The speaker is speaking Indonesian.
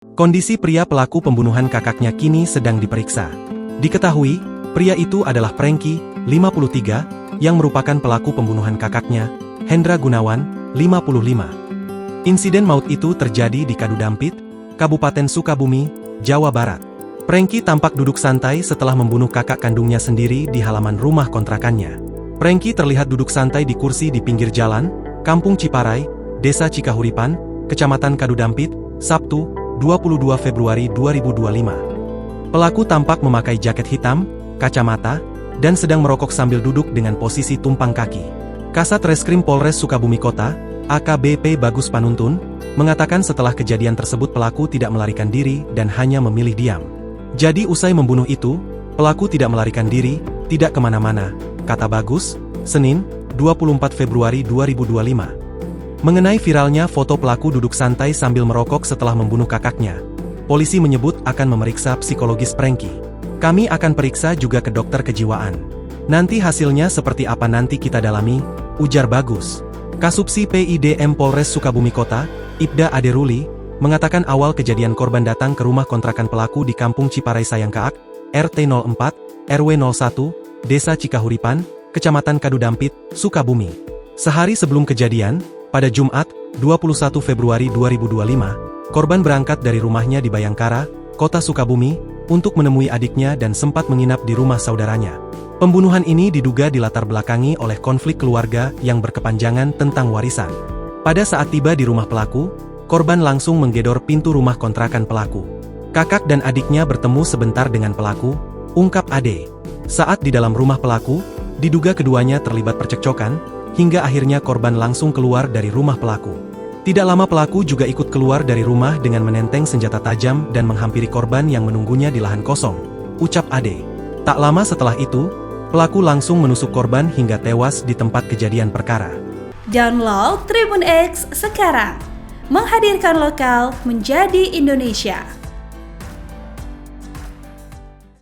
Kondisi pria pelaku pembunuhan kakaknya kini sedang diperiksa. Diketahui, pria itu adalah Franky, 53, yang merupakan pelaku pembunuhan kakaknya, Hendra Gunawan, 55. Insiden maut itu terjadi di Kadudampit, Kabupaten Sukabumi, Jawa Barat. Franky tampak duduk santai setelah membunuh kakak kandungnya sendiri di halaman rumah kontrakannya. Franky terlihat duduk santai di kursi di pinggir jalan, Kampung Ciparai, Desa Cikahuripan, Kecamatan Kadudampit, Sabtu, 22 Februari 2025. Pelaku tampak memakai jaket hitam, kacamata, dan sedang merokok sambil duduk dengan posisi tumpang kaki. Kasat Reskrim Polres Sukabumi Kota, AKBP Bagus Panuntun, mengatakan setelah kejadian tersebut pelaku tidak melarikan diri dan hanya memilih diam. Jadi usai membunuh itu, pelaku tidak melarikan diri, tidak kemana-mana, kata Bagus, Senin, 24 Februari 2025. Mengenai viralnya foto pelaku duduk santai sambil merokok setelah membunuh kakaknya, polisi menyebut akan memeriksa psikologis Franky. Kami akan periksa juga ke dokter kejiwaan. Nanti hasilnya seperti apa nanti kita dalami, ujar Bagus. Kasubsi PIDM Polres Sukabumi Kota, Ibda Aderuli, mengatakan awal kejadian korban datang ke rumah kontrakan pelaku di Kampung Ciparai Sayangkaak, RT 04, RW 01, Desa Cikahuripan, Kecamatan Kadudampit, Sukabumi. Sehari sebelum kejadian, pada Jumat, 21 Februari 2025, korban berangkat dari rumahnya di Bayangkara, Kota Sukabumi, untuk menemui adiknya dan sempat menginap di rumah saudaranya. Pembunuhan ini diduga dilatar belakangi oleh konflik keluarga yang berkepanjangan tentang warisan. Pada saat tiba di rumah pelaku, korban langsung menggedor pintu rumah kontrakan pelaku. Kakak dan adiknya bertemu sebentar dengan pelaku, ungkap Ade. Saat di dalam rumah pelaku, diduga keduanya terlibat percekcokan, hingga akhirnya korban langsung keluar dari rumah pelaku. Tidak lama pelaku juga ikut keluar dari rumah dengan menenteng senjata tajam dan menghampiri korban yang menunggunya di lahan kosong, ucap Ade. Tak lama setelah itu, pelaku langsung menusuk korban hingga tewas di tempat kejadian perkara. Download Tribun X sekarang, menghadirkan lokal menjadi Indonesia.